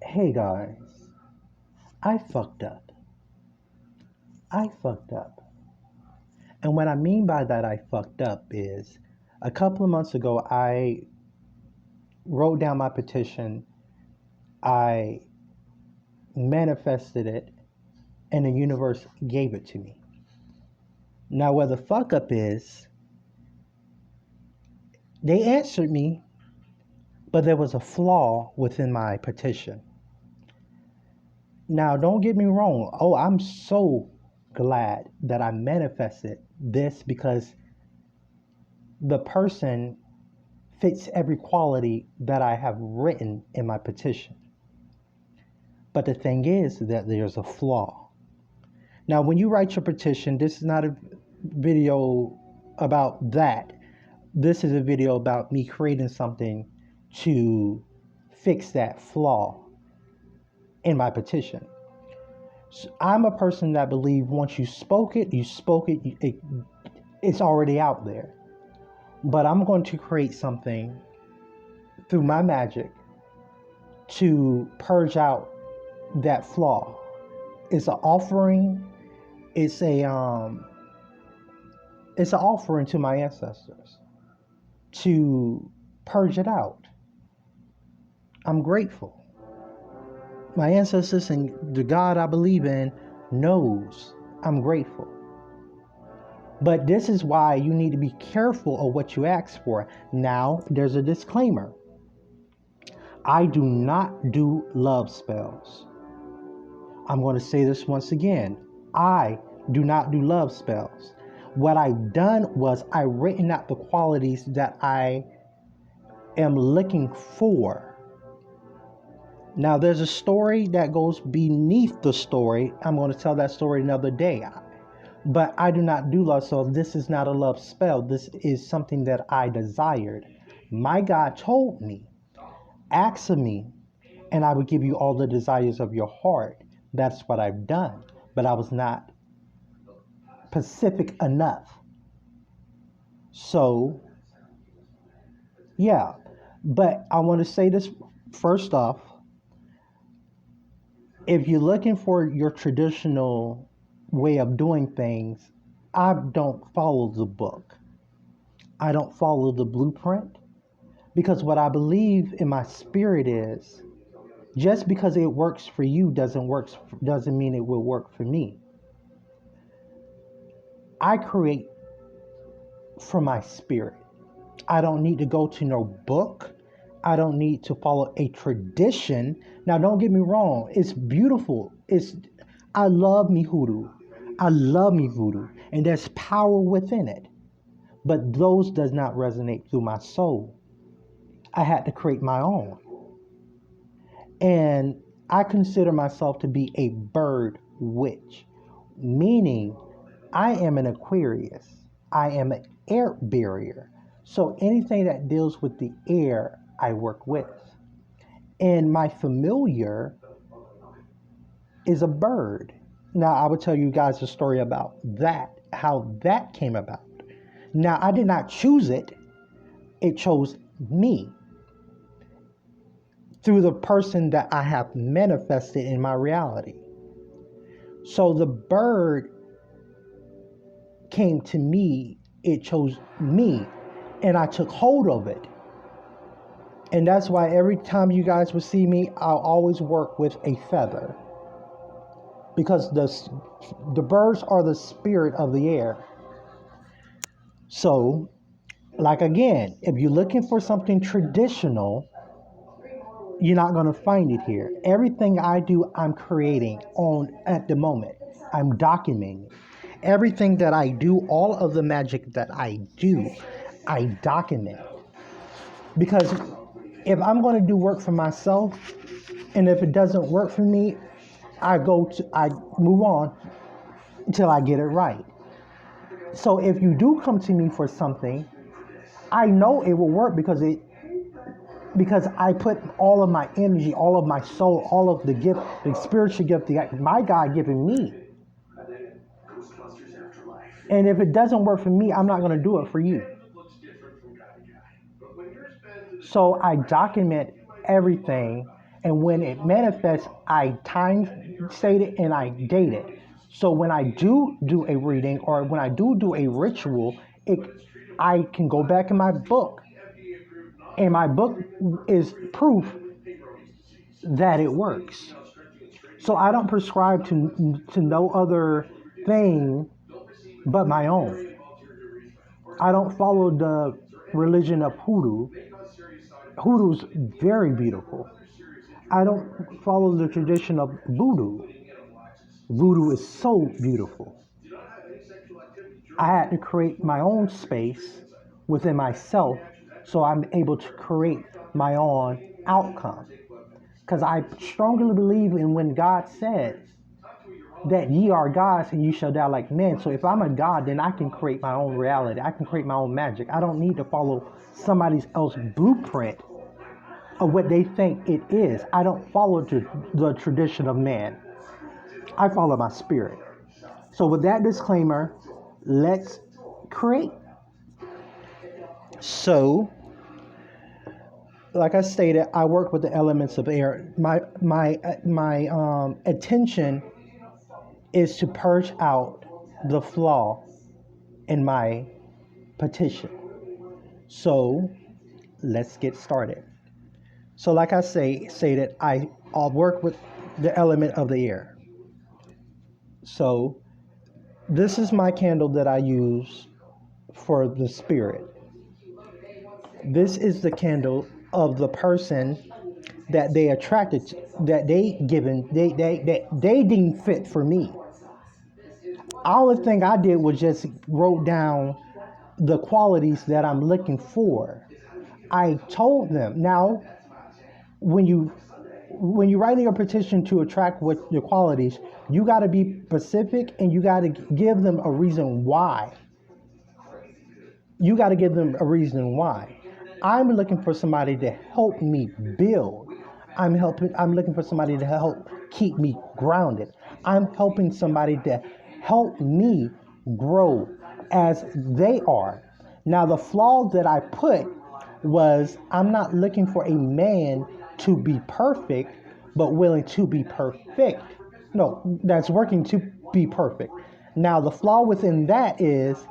Hey guys, I fucked up. I fucked up. And what I mean by that I fucked up is a couple of months ago I wrote down my petition, I manifested it, and the universe gave it to me. Now, where the fuck up is, they answered me, but there was a flaw within my petition. Now, don't get me wrong. Oh, I'm so glad that I manifested this because the person fits every quality that I have written in my petition. But the thing is that there's a flaw. Now, when you write your petition, this is not a video about that. This is a video about me creating something to fix that flaw in my petition. So I'm a person that believes once you spoke it, it's already out there. But I'm going to create something through my magic to purge out that flaw. It's an offering. It's an offering to my ancestors to purge it out. I'm grateful. My ancestors and the God I believe in knows I'm grateful. But this is why you need to be careful of what you ask for. Now, there's a disclaimer. I do not do love spells. I'm going to say this once again. I do not do love spells. What I've done was I written out the qualities that I am looking for. Now, there's a story that goes beneath the story. I'm going to tell that story another day. But I do not do love, so this is not a love spell. This is something that I desired. My God told me, ask of me, and I will give you all the desires of your heart. That's what I've done. But I was not specific enough. So, yeah. But I want to say this first off. If you're looking for your traditional way of doing things, I don't follow the book. I don't follow the blueprint because what I believe in my spirit is just because it works for you doesn't mean it will work for me. I create from my spirit. I don't need to go to no book. I don't need to follow a tradition. Now, don't get me wrong. It's beautiful. I love me hoodoo. I love me voodoo. And there's power within it. But those does not resonate through my soul. I had to create my own. And I consider myself to be a bird witch, meaning I am an Aquarius. I am an air barrier. So anything that deals with the air, I work with. And my familiar is a bird. Now, I will tell you guys a story about that, how that came about. Now, I did not choose it. It chose me through the person that I have manifested in my reality. So the bird came to me, it chose me, and I took hold of it. And that's why every time you guys will see me, I'll always work with a feather. Because the birds are the spirit of the air. So, like again, if you're looking for something traditional, you're not going to find it here. Everything I do, I'm creating on at the moment. I'm documenting everything that I do. All of the magic that I do, I document. Because if I'm going to do work for myself, and if it doesn't work for me, I move on until I get it right. So if you do come to me for something, I know it will work because I put all of my energy, all of my soul, all of the gift, the spiritual gift that my God given me. And if it doesn't work for me, I'm not going to do it for you. So I document everything, And when it manifests, I time state it and I date it. So when I do a reading or when I do a ritual, it I can go back in my book, and my book is proof that it works. So I don't prescribe to no other thing but my own. I don't follow the religion of hoodoo. Hoodoo's very beautiful. I don't follow the tradition of voodoo. Voodoo is so beautiful. I had to create my own space within myself so I'm able to create my own outcome. Because I strongly believe in when God said that ye are gods and you shall die like men. So if I'm a God, then I can create my own reality. I can create my own magic. I don't need to follow somebody else's blueprint of what they think it is. I don't follow the tradition of man. I follow my spirit. So with that disclaimer, let's create. So, like I stated, I work with the elements of air. My attention is to purge out the flaw in my petition. So let's get started. So, like I stated, I'll work with the element of the air. So this is my candle that I use for the spirit. This is the candle of the person that they attracted to, that they deemed fit for me. All the thing I did was just wrote down the qualities that I'm looking for. I told them. Now, when you write your petition to attract what your qualities, you got to be specific and you got to give them a reason why. You got to give them a reason why. I'm looking for somebody to help me build. I'm looking for somebody to help keep me grounded. I'm helping somebody to help me grow as they are. Now the flaw that I put was I'm not looking for a man to be perfect, but willing to be perfect. No, that's working to be perfect. Now the flaw within that is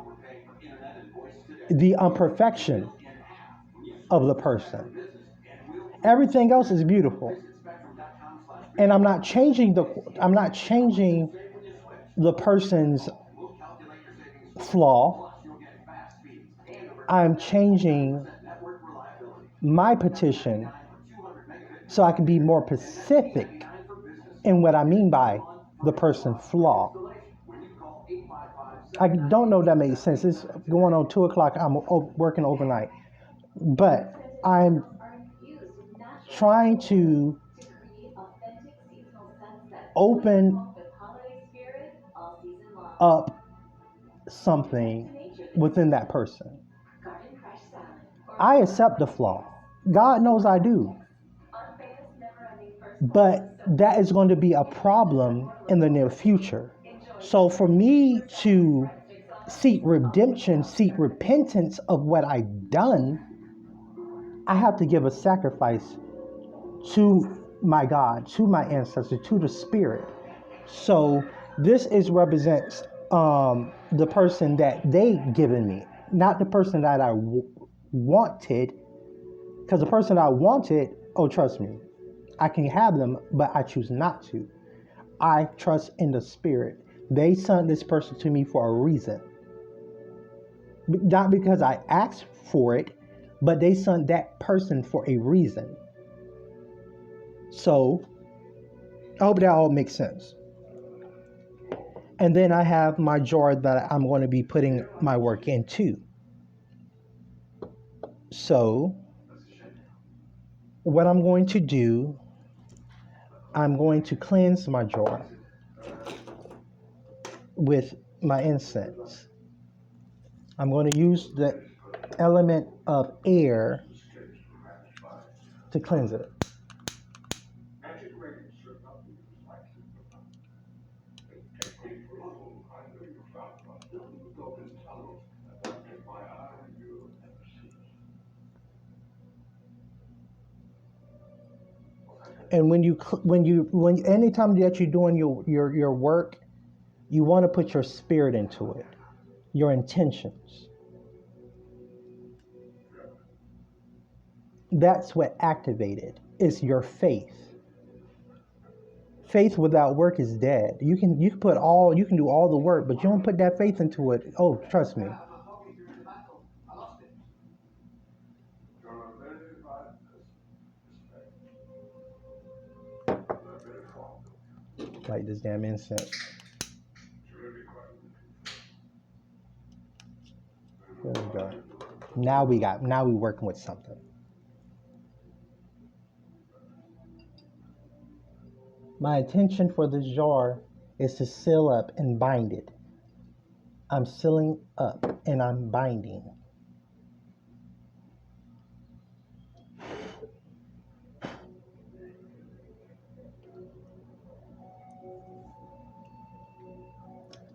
the imperfection of the person. Everything else is beautiful. And I'm not changing the person's flaw. I'm changing my petition so I can be more specific in what I mean by the person's flaw. I don't know if that makes sense. It's going on 2 o'clock. I'm working overnight. But I'm trying to open up something within that person. I accept the flaw. God knows I do. But that is going to be a problem in the near future. So for me to seek redemption, seek repentance of what I've done, I have to give a sacrifice to my God, to my ancestors, to the spirit. So this is represents the person that they given me, not the person that I wanted. Because the person I wanted, oh, trust me, I can have them, but I choose not to. I trust in the spirit. They sent this person to me for a reason. Not because I asked for it, but they sent that person for a reason. So I hope that all makes sense. And then I have my jar that I'm going to be putting my work into. So what I'm going to do, I'm going to cleanse my jar with my incense. I'm going to use the element of air to cleanse it. And when anytime that you're doing your work, you want to put your spirit into it, your intentions. That's what activated is your faith. Faith without work is dead. You can do all the work, but you don't put that faith into it. Oh, trust me. Like this damn incense. There we go. Now we working with something. My intention for this jar is to seal up and bind it. I'm sealing up and I'm binding.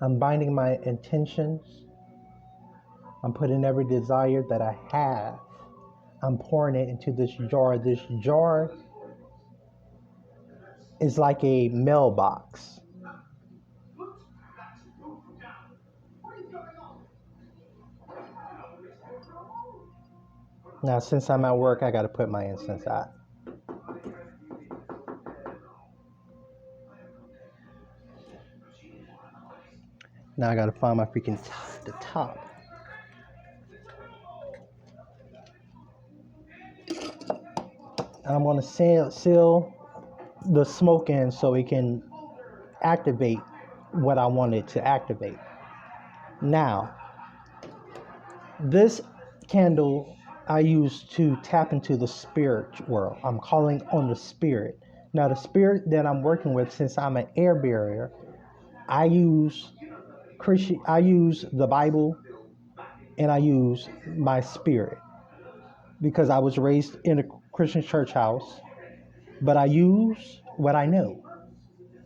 I'm binding my intentions. I'm putting every desire that I have. I'm pouring it into this jar. This jar is like a mailbox. Now, since I'm at work, I got to put my incense out. Now I got to find my freaking the top. And I'm going to seal the smoke in so it can activate what I want it to activate. Now, this candle I use to tap into the spirit world. I'm calling on the spirit. Now, the spirit that I'm working with, since I'm an air barrier, I use the Bible, and I use my spirit because I was raised in a Christian church house, but I use what I know.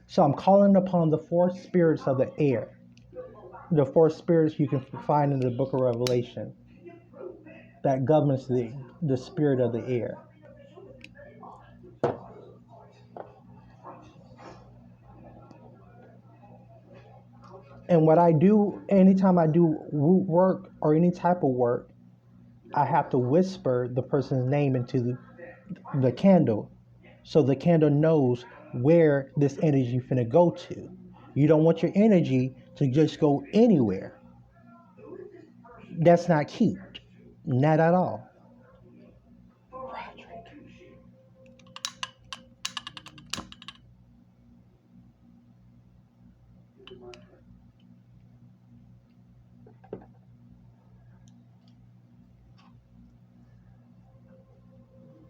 So I'm calling upon the four spirits of the air, the four spirits you can find in the book of Revelation that governs the spirit of the air. And what I do, anytime I do root work or any type of work, I have to whisper the person's name into the candle so the candle knows where this energy finna go to. You don't want your energy to just go anywhere. That's not cute. Not at all.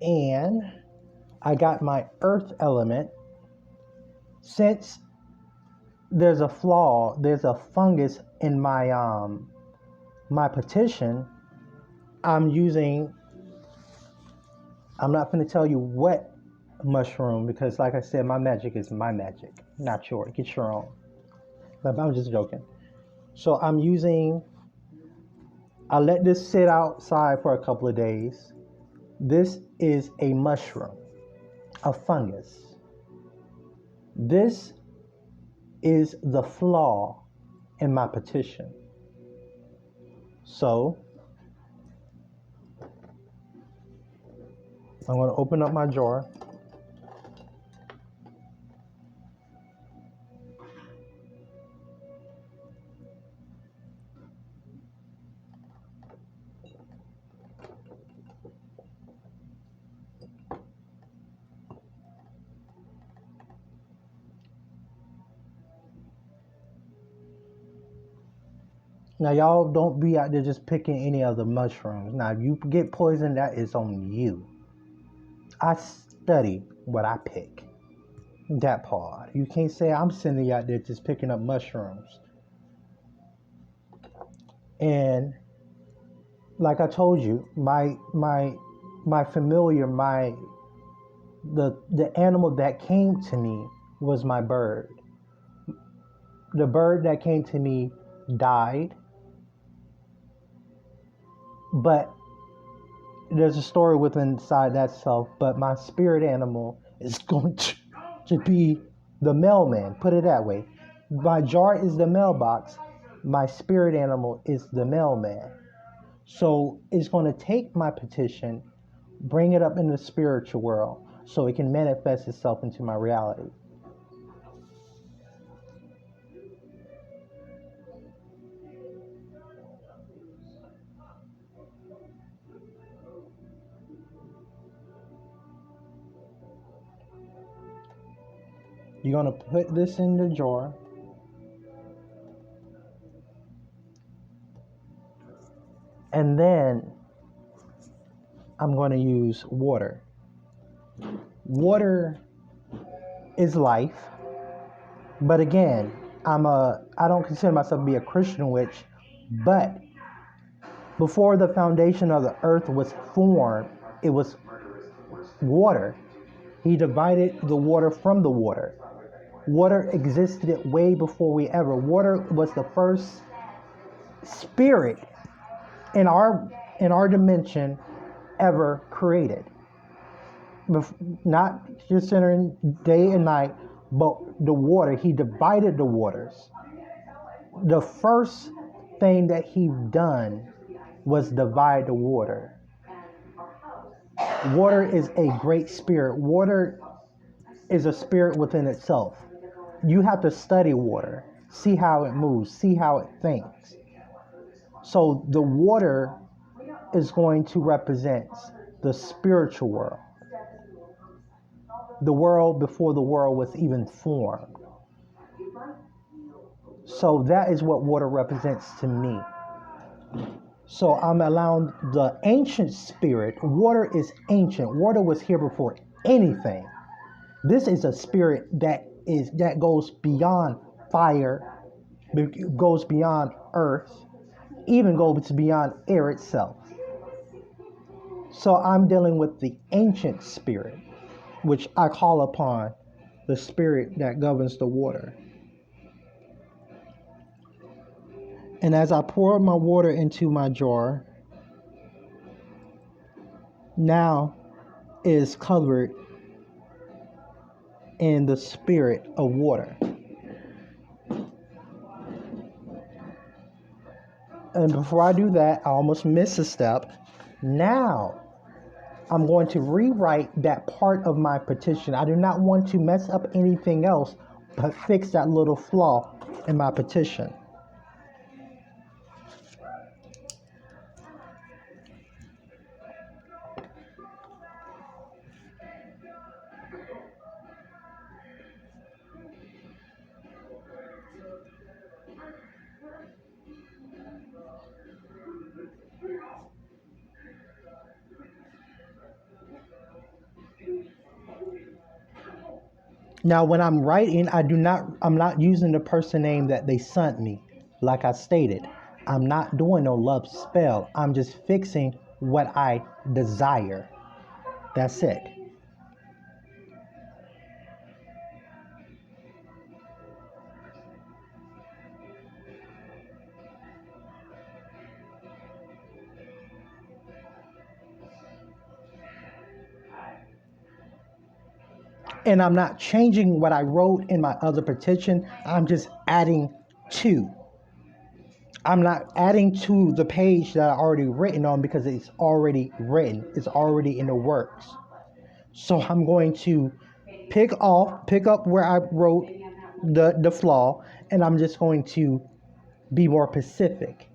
And I got my earth element. Since there's a fungus in my petition, I'm not going to tell you what mushroom because, like I said, my magic is my magic, not yours. Get your own. But I'm just joking. So I let this sit outside for a couple of days. This is a mushroom, a fungus. This is the flaw in my petition. So I'm going to open up my jar. Now, y'all don't be out there just picking any other mushrooms. Now, if you get poisoned, that is on you. I study what I pick. That part. You can't say I'm sending you out there just picking up mushrooms. And like I told you, my familiar, the animal that came to me was my bird. The bird that came to me died, but there's a story within inside that self. But my spirit animal is going to be the mailman. Put it that way. My jar is the mailbox. My spirit animal is the mailman. So it's going to take my petition, bring it up in the spiritual world so it can manifest itself into my reality. You're going to put this in the jar. And then I'm going to use water. Water is life. But again, I don't consider myself to be a Christian witch, but before the foundation of the earth was formed, it was water. He divided the water from the water. Water existed way before we ever. Water was the first spirit in our dimension ever created. Not just entering day and night, but the water. He divided the waters. The first thing that he done was divide the water. Water is a great spirit. Water is a spirit within itself. You have to study water, see how it moves, see how it thinks. So the water is going to represent the spiritual world, the world before the world was even formed. So that is what water represents to me. So I'm allowing the ancient spirit. Water is ancient. Water was here before anything. This is a spirit that goes beyond fire, goes beyond earth, even goes beyond air itself. So I'm dealing with the ancient spirit, which I call upon the spirit that governs the water. And as I pour my water into my jar, now is covered in the spirit of water. And before I do that, I almost missed a step. Now, I'm going to rewrite that part of my petition. I do not want to mess up anything else, but fix that little flaw in my petition. Now, when I'm writing, I'm not using the person name that they sent me. Like I stated, I'm not doing no love spell. I'm just fixing what I desire. That's it. And I'm not changing what I wrote in my other petition. I'm just adding to. I'm not adding to the page that I already written on because it's already written. It's already in the works. So I'm going to pick up where I wrote the flaw, and I'm just going to be more specific.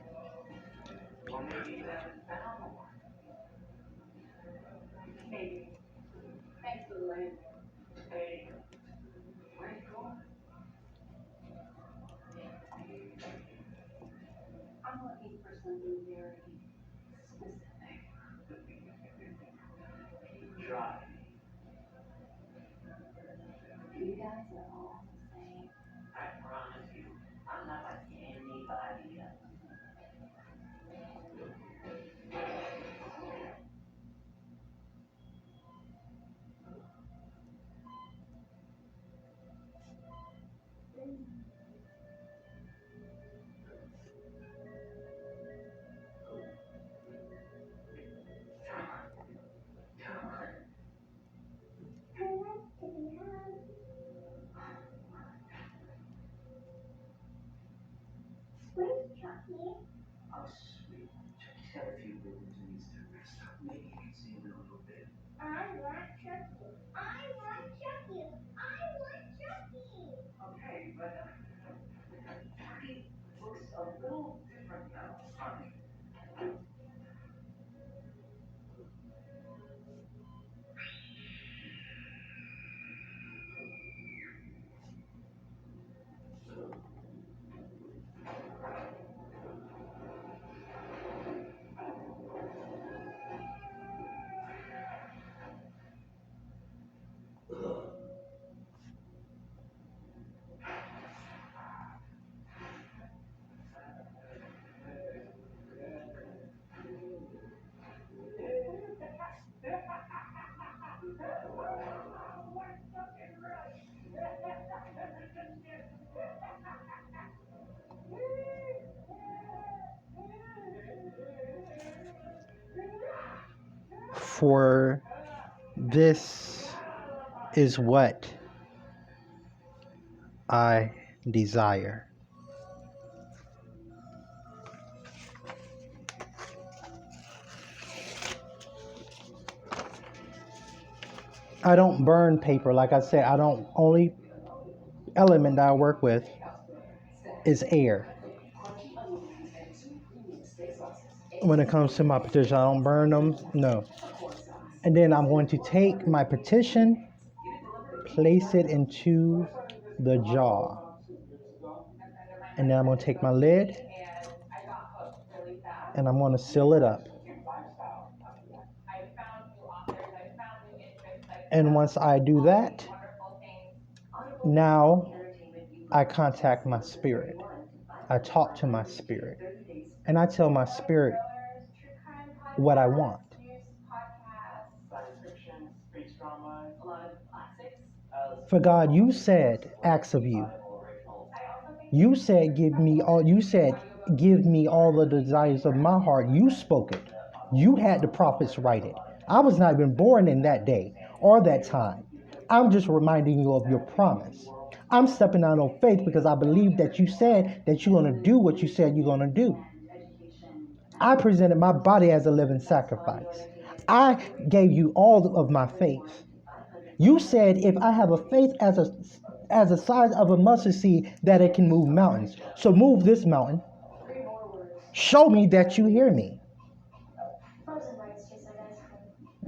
For this is what I desire. I don't burn paper. Like I said, I don't, only element that I work with is air. When it comes to my petition, I don't burn them, no. And then I'm going to take my petition, place it into the jar. And then I'm going to take my lid and I'm going to seal it up. And once I do that, now I contact my spirit. I talk to my spirit. And I tell my spirit what I want. For God, you said, acts of you. You said, give me all the desires of my heart. You spoke it. You had the prophets write it. I was not even born in that day or that time. I'm just reminding you of your promise. I'm stepping out on faith because I believe that you said that you're going to do what you said you're going to do. I presented my body as a living sacrifice. I gave you all of my faith. You said if I have a faith as the size of a mustard seed, that it can move mountains. So move this mountain. Show me that you hear me.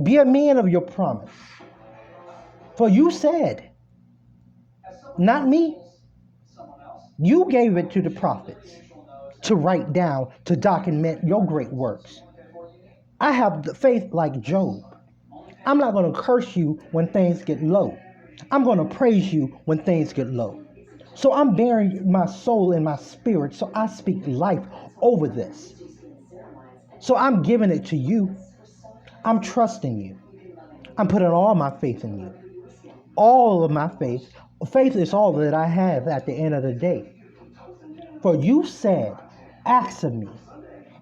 Be a man of your promise. For you said, not me. You gave it to the prophets to write down, to document your great works. I have the faith like Job. I'm not going to curse you when things get low. I'm going to praise you when things get low. So I'm bearing my soul and my spirit. So I speak life over this. So I'm giving it to you. I'm trusting you. I'm putting all my faith in you. All of my faith. Faith is all that I have at the end of the day. For you said, ask of me,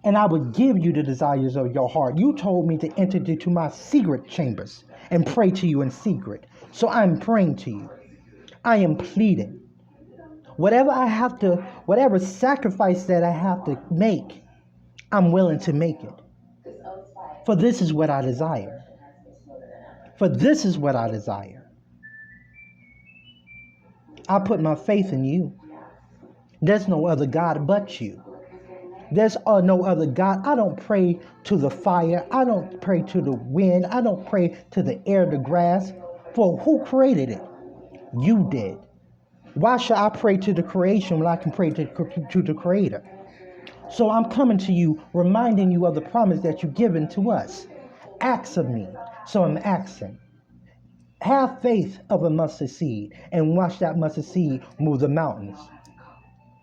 and I would give you the desires of your heart. You told me to enter into my secret chambers and pray to you in secret. So I'm praying to you. I am pleading. Whatever sacrifice that I have to make, I'm willing to make it. For this is what I desire. For this is what I desire. I put my faith in you. There's no other God but you. There's no other God. I don't pray to the fire. I don't pray to the wind. I don't pray to the air, the grass. For who created it? You did. Why should I pray to the creation when I can pray to the Creator? So I'm coming to you, reminding you of the promise that you've given to us. Ask of me. So I'm asking. Have faith of a mustard seed and watch that mustard seed move the mountains.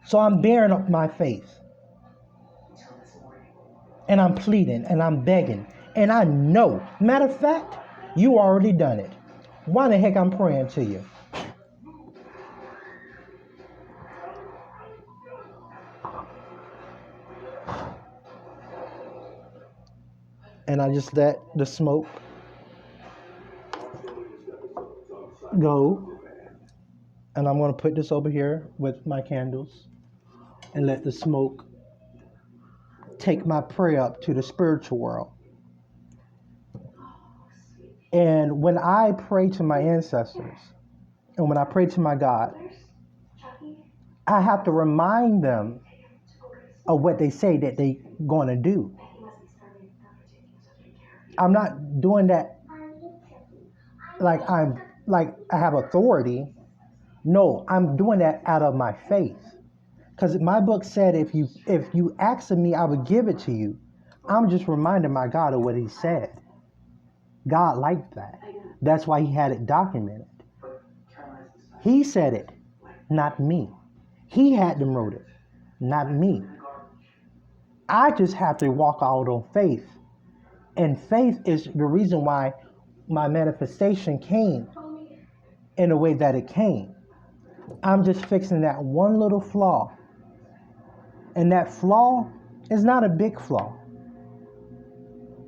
So I'm bearing up my faith. And I'm pleading and I'm begging. And I know, matter of fact, you already done it. Why the heck I'm praying to you? And I just let the smoke go. And I'm going to put this over here with my candles and let the smoke take my prayer up to the spiritual world. And when I pray to my ancestors, and when I pray to my God, I have to remind them of what they say that they're going to do. I'm not doing that like I have authority. No, I'm doing that out of my faith. Because my book said if you ask of me, I would give it to you. I'm just reminding my God of what he said. God liked that. That's why he had it documented. He said it, not me. He had them wrote it, not me. I just have to walk out on faith. And faith is the reason why my manifestation came in the way that it came. I'm just fixing that one little flaw. And that flaw is not a big flaw.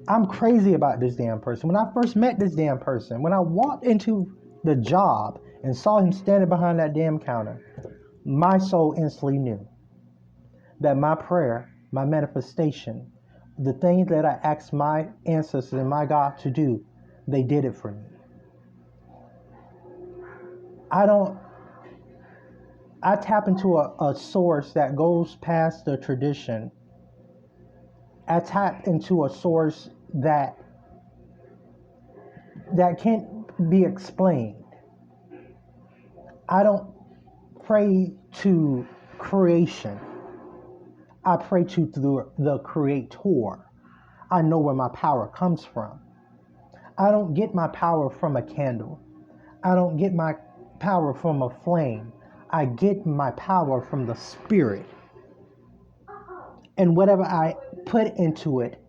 I'm crazy about this damn person. When I first met this damn person, when I walked into the job and saw him standing behind that damn counter, my soul instantly knew that my prayer, my manifestation, the things that I asked my ancestors and my God to do, they did it for me. I tap into a source that goes past the tradition. I tap into a source that can't be explained. I don't pray to creation. I pray to the Creator. I know where my power comes from. I don't get my power from a candle. I don't get my power from a flame. I get my power from the Spirit. And whatever I put into it,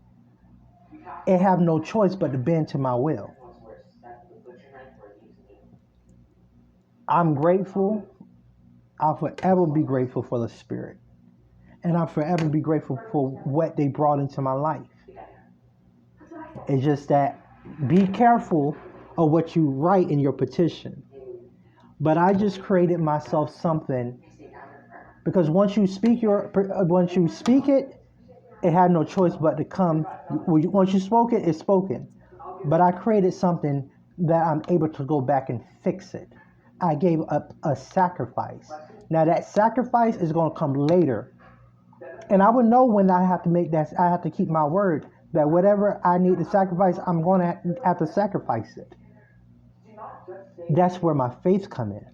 it have no choice but to bend to my will. I'm grateful. I'll forever be grateful for the Spirit. And I'll forever be grateful for what they brought into my life. It's just that be careful of what you write in your petition. But I just created myself something, because once you speak it, it had no choice but to come. Once you spoke it, it's spoken. But I created something that I'm able to go back and fix it. I gave up a sacrifice. Now that sacrifice is going to come later. And I would know when I have to make that, I have to keep my word that whatever I need to sacrifice, I'm going to have to sacrifice it. That's where my faith come in.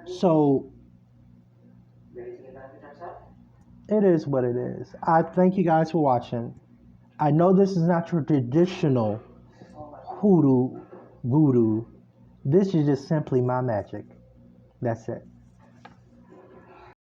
So it is what it is. I thank you guys for watching. I know this is not your traditional hoodoo, voodoo. This is just simply my magic. That's it.